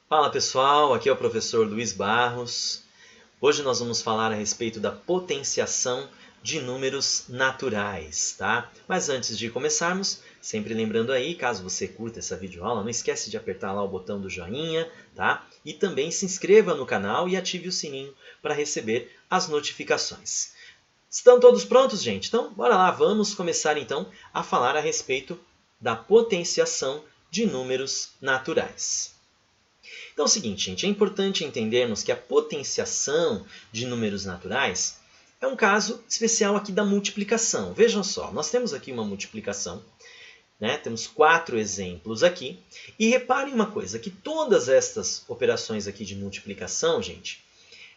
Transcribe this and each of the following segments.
Fala pessoal, aqui é o professor Luiz Barros. Hoje nós vamos falar a respeito da potenciação de números naturais, tá? Mas antes de começarmos, sempre lembrando aí, caso você curta essa videoaula, não esquece de apertar lá o botão do joinha, tá? E também se inscreva no canal e ative o sininho para receber as notificações. Estão todos prontos, gente? Então, bora lá, vamos começar então a falar a respeito da potenciação de números naturais. Então é o seguinte, gente, é importante entendermos que a potenciação de números naturais é um caso especial aqui da multiplicação. Vejam só, nós temos aqui uma multiplicação, né? Temos 4 exemplos aqui. E reparem uma coisa, que todas estas operações aqui de multiplicação, gente,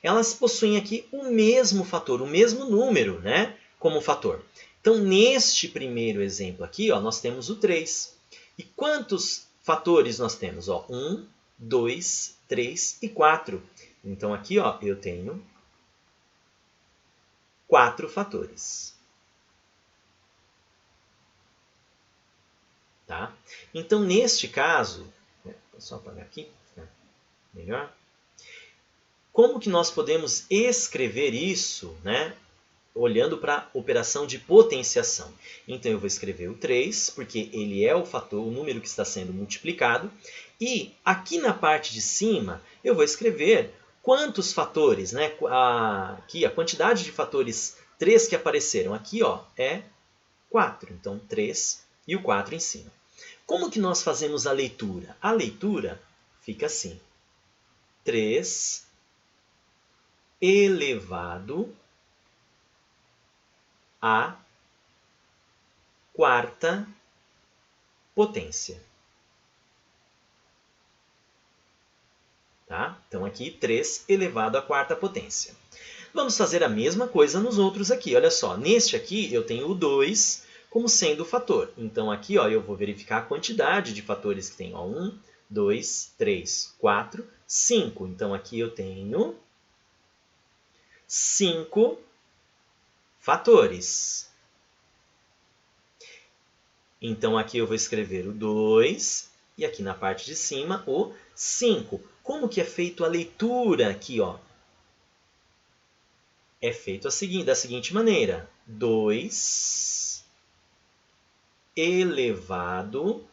elas possuem aqui o mesmo fator, o mesmo número, né? Como fator. Então, neste primeiro exemplo aqui, ó, nós temos o 3. E quantos fatores nós temos? Ó, 1, 2, 3 e 4. Então, aqui ó, eu tenho 4 fatores. Tá? Então, neste caso, vou só apagar aqui, melhor. Como que nós podemos escrever isso, né? Olhando para a operação de potenciação. Então, eu vou escrever o 3, porque ele é o fator, o número que está sendo multiplicado. E aqui na parte de cima, eu vou escrever quantos fatores, né? Aqui, a quantidade de fatores 3 que apareceram aqui ó, é 4. Então, 3 e o 4 em cima. Como que nós fazemos a leitura? A leitura fica assim. 3 elevado a quarta potência. Tá? Então, aqui, 3 elevado à quarta potência. Vamos fazer a mesma coisa nos outros aqui. Olha só, neste aqui eu tenho o 2 como sendo o fator. Então, aqui ó, eu vou verificar a quantidade de fatores que tem. Ó, 1, 2, 3, 4, 5. Então, aqui eu tenho 5 fatores. Então, aqui eu vou escrever o 2 e aqui na parte de cima o 5. Como que é feito a leitura aqui? Ó? É feito da seguinte maneira. 2 elevado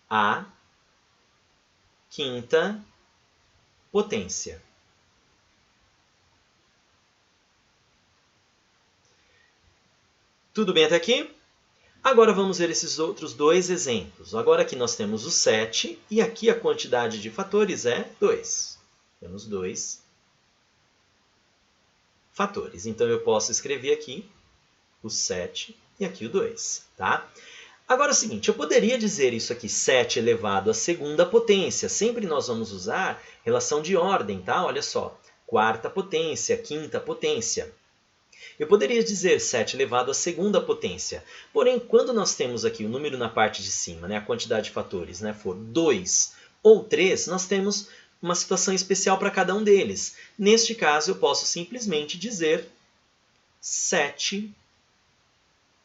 à quinta potência. Tudo bem até aqui? Agora vamos ver esses outros dois exemplos. Agora aqui nós temos o 7 e aqui a quantidade de fatores é 2. Temos 2 fatores. Então eu posso escrever aqui o 7 e aqui o 2. Tá? Agora é o seguinte, eu poderia dizer isso aqui, 7 elevado à segunda potência. Sempre nós vamos usar relação de ordem, tá? Olha só, quarta potência, quinta potência. Eu poderia dizer 7 elevado à segunda potência. Porém, quando nós temos aqui o número na parte de cima, né, a quantidade de fatores, né, for 2 ou 3, nós temos uma situação especial para cada um deles. Neste caso, eu posso simplesmente dizer 7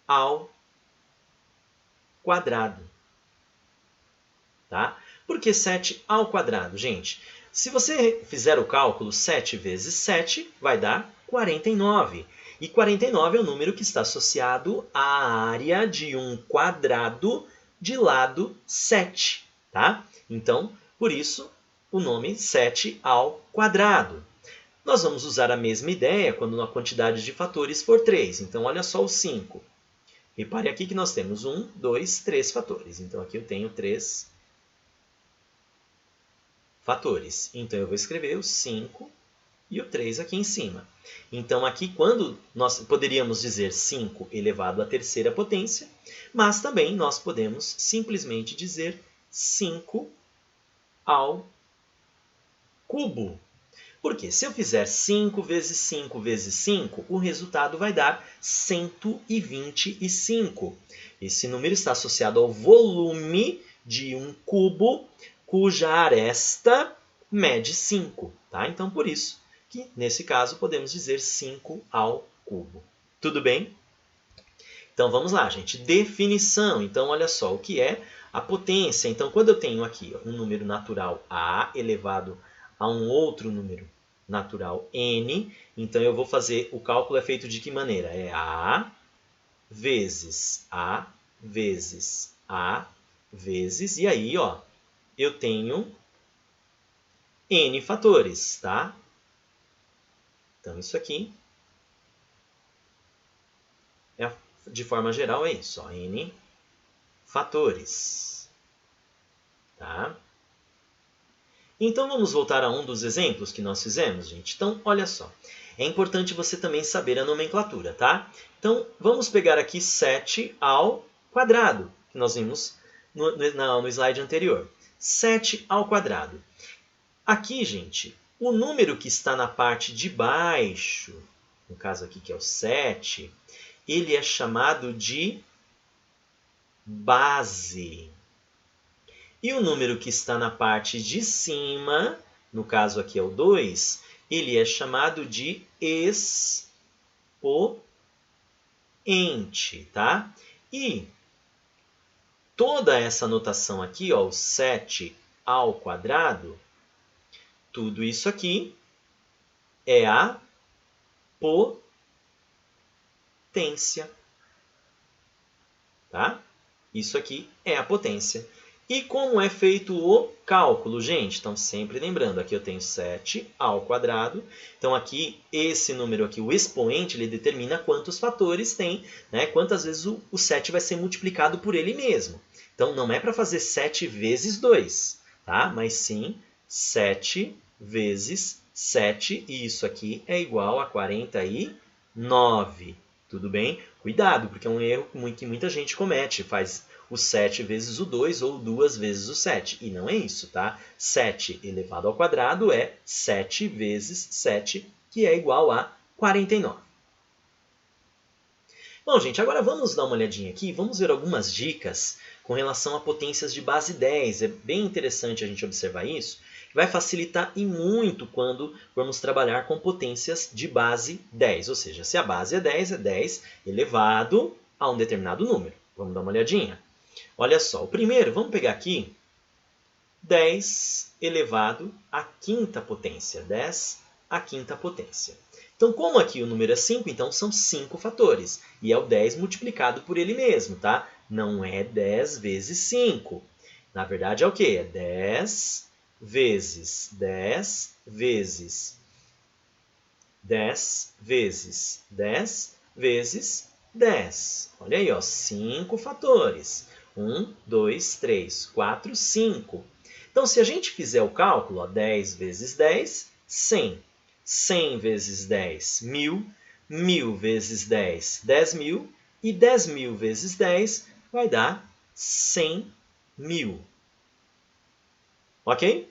ao quadrado. Tá? Por que 7 ao quadrado, gente? Se você fizer o cálculo, 7 vezes 7 vai dar 49. E 49 é o número que está associado à área de um quadrado de lado 7. Tá? Então, por isso, o nome 7 ao quadrado. Nós vamos usar a mesma ideia quando a quantidade de fatores for 3. Então, olha só o 5. Repare aqui que nós temos 1, 2, 3 fatores. Então, aqui eu tenho 3 fatores. Então, eu vou escrever o 5 e o 3 aqui em cima. Então, aqui, quando nós poderíamos dizer 5 elevado à terceira potência, mas também nós podemos simplesmente dizer 5 ao cubo. Porque se eu fizer 5 vezes 5 vezes 5, o resultado vai dar 125. Esse número está associado ao volume de um cubo cuja aresta mede 5. Tá? Então, por isso que, nesse caso, podemos dizer 5 ao cubo. Tudo bem? Então, vamos lá, gente. Definição. Então, olha só o que é a potência. Então, quando eu tenho aqui um número natural a elevado a um outro número natural n, então eu vou fazer, o cálculo é feito de que maneira? É a vezes a vezes a vezes, e aí, ó, eu tenho n fatores, tá? Então, isso aqui, de forma geral, é isso, ó, n fatores, tá? Então, vamos voltar a um dos exemplos que nós fizemos, gente? Então, olha só. É importante você também saber a nomenclatura, tá? Então, vamos pegar aqui 7 ao quadrado, que nós vimos no slide anterior. 7 ao quadrado. Aqui, gente, o número que está na parte de baixo, no caso aqui que é o 7, ele é chamado de base. E o número que está na parte de cima, no caso aqui é o 2, ele é chamado de expoente, tá? E toda essa notação aqui, ó, o 7 ao quadrado, tudo isso aqui é a potência, tá? Isso aqui é a potência. E como é feito o cálculo, gente? Então, sempre lembrando, aqui eu tenho 7 ao quadrado. Então, aqui, esse número aqui, o expoente, ele determina quantos fatores tem, né? Quantas vezes o 7 vai ser multiplicado por ele mesmo. Então, não é para fazer 7 vezes 2, tá? Mas sim 7 vezes 7, e isso aqui é igual a 49. Tudo bem? Cuidado, porque é um erro que muita gente comete, faz o 7 vezes o 2 ou 2 vezes o 7. E não é isso, tá? 7 elevado ao quadrado é 7 vezes 7, que é igual a 49. Bom, gente, agora vamos dar uma olhadinha aqui, vamos ver algumas dicas com relação a potências de base 10. É bem interessante a gente observar isso. Vai facilitar e muito quando vamos trabalhar com potências de base 10. Ou seja, se a base é 10 elevado a um determinado número. Vamos dar uma olhadinha? Olha só, o primeiro, vamos pegar aqui 10 elevado à quinta potência. 10 à quinta potência. Então, como aqui o número é 5, então são 5 fatores. E é o 10 multiplicado por ele mesmo, tá? Não é 10 vezes 5. Na verdade, é o quê? É 10 vezes 10 vezes 10 vezes 10 vezes 10. Olha aí, ó, 5 fatores. 1, 2, 3, 4, 5. Então, se a gente fizer o cálculo, ó, 10 vezes 10, 100. 100 vezes 10, 1000. 1000 vezes 10, 10.000. E 10.000 vezes 10 vai dar 100.000. Ok?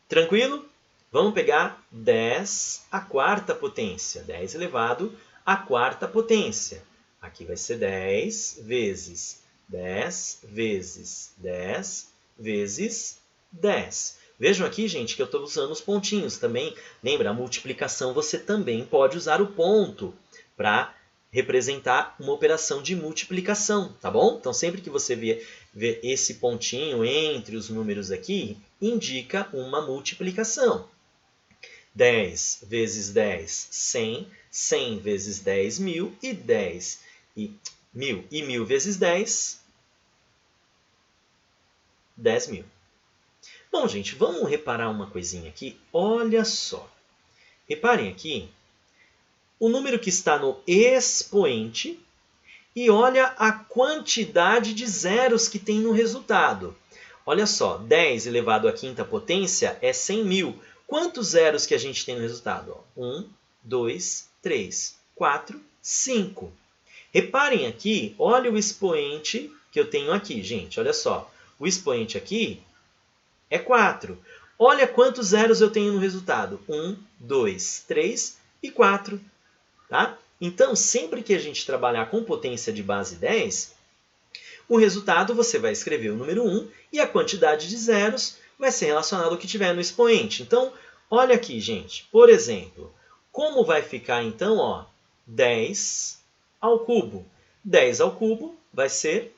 Tranquilo? Vamos pegar 10 à quarta potência. 10 elevado à quarta potência. Aqui vai ser 10 vezes 10 vezes 10 vezes 10. Vejam aqui, gente, que eu estou usando os pontinhos também. Lembra, a multiplicação você também pode usar o ponto para representar uma operação de multiplicação, tá bom? Então, sempre que você vê esse pontinho entre os números aqui, indica uma multiplicação. 10 vezes 10, 100. 100 vezes 10, 1000. E 10 e 1000. E 1000 vezes 10, 10.000. Bom, gente, vamos reparar uma coisinha aqui. Olha só. Reparem aqui o número que está no expoente e olha a quantidade de zeros que tem no resultado. Olha só, 10 elevado à quinta potência é 100.000. Quantos zeros que a gente tem no resultado? 1, 2, 3, 4, 5. Reparem aqui, olha o expoente que eu tenho aqui, gente. Olha só, o expoente aqui é 4. Olha quantos zeros eu tenho no resultado. 1, 2, 3 e 4. Tá? Então, sempre que a gente trabalhar com potência de base 10, o resultado você vai escrever o número 1 e a quantidade de zeros vai ser relacionada ao que tiver no expoente. Então, olha aqui, gente. Por exemplo, como vai ficar então, ó, 10 ao cubo? 10 ao cubo vai ser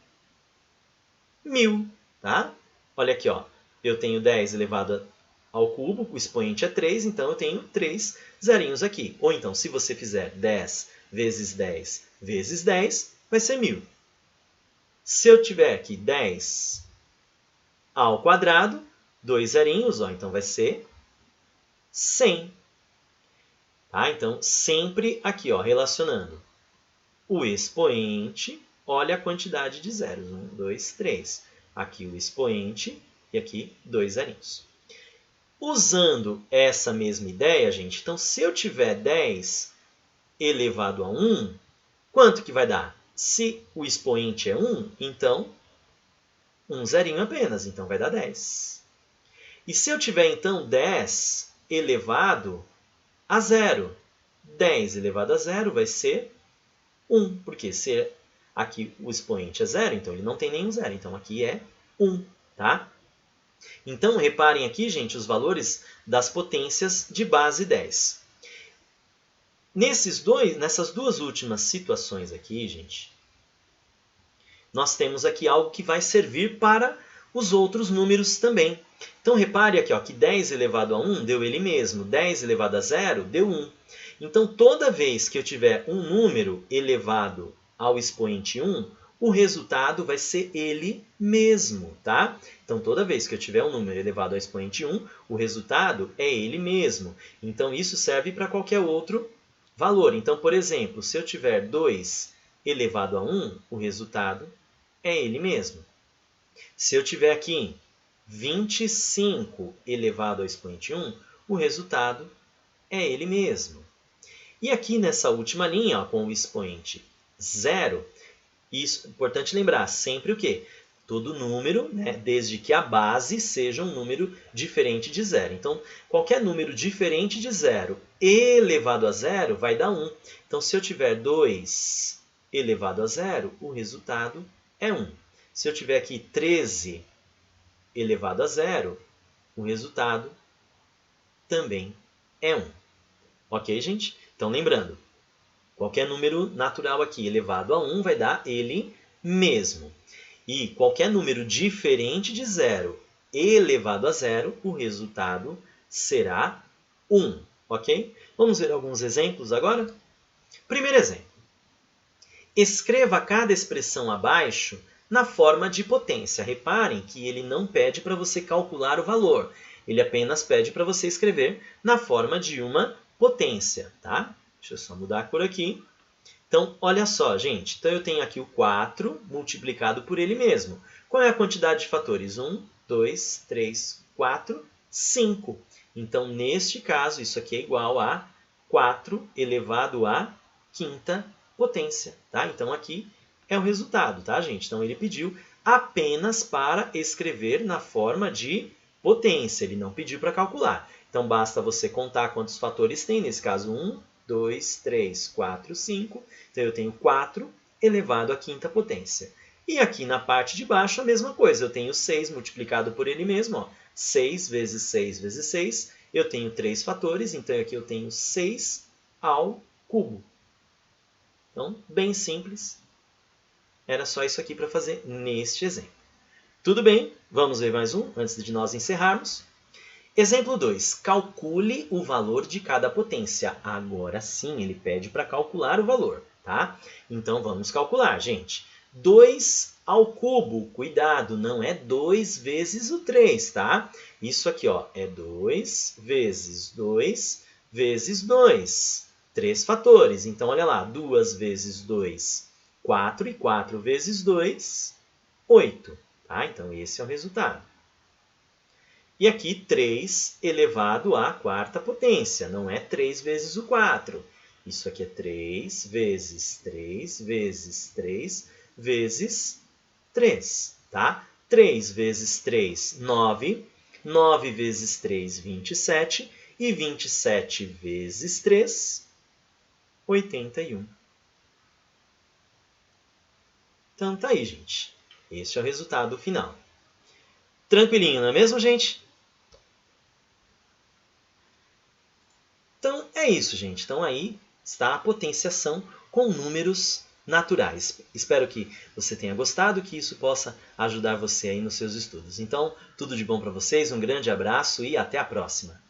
1000. tá? Olha aqui, ó. Eu tenho 10 elevado ao cubo, o expoente é 3, então eu tenho 3 zerinhos aqui. Ou então, se você fizer 10 vezes 10 vezes 10, vai ser 1000. Se eu tiver aqui 10 ao quadrado, 2 zerinhos, ó, então vai ser 100. Tá? Então, sempre aqui, ó, relacionando o expoente, olha a quantidade de zeros. 1, 2, 3. Aqui o expoente e aqui 2 zerinhos. Usando essa mesma ideia, gente, então se eu tiver 10 elevado a 1, quanto que vai dar? Se o expoente é 1, então 1 zerinho apenas, então vai dar 10. E se eu tiver, então, 10 elevado a 0, 10 elevado a 0 vai ser 1, porque se aqui o expoente é 0, então ele não tem nenhum 0, então aqui é 1, tá? Então, reparem aqui, gente, os valores das potências de base 10. Nessas duas últimas situações aqui, gente, nós temos aqui algo que vai servir para os outros números também. Então, repare aqui, ó, que 10 elevado a 1 deu ele mesmo, 10 elevado a 0 deu 1. Então, toda vez que eu tiver um número elevado ao expoente 1, o resultado vai ser ele mesmo, tá? Então, toda vez que eu tiver um número elevado ao expoente 1, o resultado é ele mesmo. Então, isso serve para qualquer outro valor. Então, por exemplo, se eu tiver 2 elevado a 1, o resultado é ele mesmo. Se eu tiver aqui 25 elevado ao expoente 1, o resultado é ele mesmo. E aqui nessa última linha, ó, com o expoente 0, isso é importante lembrar, sempre o quê? Todo número, né, desde que a base seja um número diferente de 0. Então, qualquer número diferente de 0 elevado a 0 vai dar 1. Então, se eu tiver 2 elevado a 0, o resultado é 1. Se eu tiver aqui 13 elevado a 0, o resultado também é 1. Ok, gente? Então, lembrando, qualquer número natural aqui elevado a 1 vai dar ele mesmo. E qualquer número diferente de 0 elevado a 0, o resultado será 1. Ok? Vamos ver alguns exemplos agora? Primeiro exemplo. Escreva cada expressão abaixo na forma de potência. Reparem que ele não pede para você calcular o valor. Ele apenas pede para você escrever na forma de uma potência, tá? Deixa eu só mudar a cor aqui. Então, olha só, gente. Então, eu tenho aqui o 4 multiplicado por ele mesmo. Qual é a quantidade de fatores? 1, 2, 3, 4, 5. Então, neste caso, isso aqui é igual a 4 elevado à quinta potência, tá? Então, aqui é o resultado, tá, gente? Então, ele pediu apenas para escrever na forma de potência. Ele não pediu para calcular. Então, basta você contar quantos fatores tem. Nesse caso, 1, 2, 3, 4, 5. Então, eu tenho 4 elevado à quinta potência. E aqui na parte de baixo, a mesma coisa. Eu tenho 6 multiplicado por ele mesmo. Ó. 6 vezes 6 vezes 6. Eu tenho 3 fatores, então aqui eu tenho 6 ao cubo. Então, bem simples. Era só isso aqui para fazer neste exemplo. Tudo bem? Vamos ver mais um, antes de nós encerrarmos. Exemplo 2. Calcule o valor de cada potência. Agora sim, ele pede para calcular o valor, tá? Então, vamos calcular, gente. 2 ao cubo. Cuidado, não é 2 vezes o 3, tá? Isso aqui, ó, é 2 vezes 2 vezes 2. 3 fatores. Então, olha lá. 2 vezes 2, 4. E 4 vezes 2, 8. Tá? Então, esse é o resultado. E aqui, 3 elevado à quarta potência. Não é 3 vezes o 4. Isso aqui é 3 vezes 3 vezes 3 vezes 3. Tá? 3 vezes 3, 9. 9 vezes 3, 27. E 27 vezes 3, 81. Então, tá aí, gente. Este é o resultado final. Tranquilinho, não é mesmo, gente? Então, é isso, gente. Então, aí está a potenciação com números naturais. Espero que você tenha gostado, que isso possa ajudar você aí nos seus estudos. Então, tudo de bom para vocês, um grande abraço e até a próxima!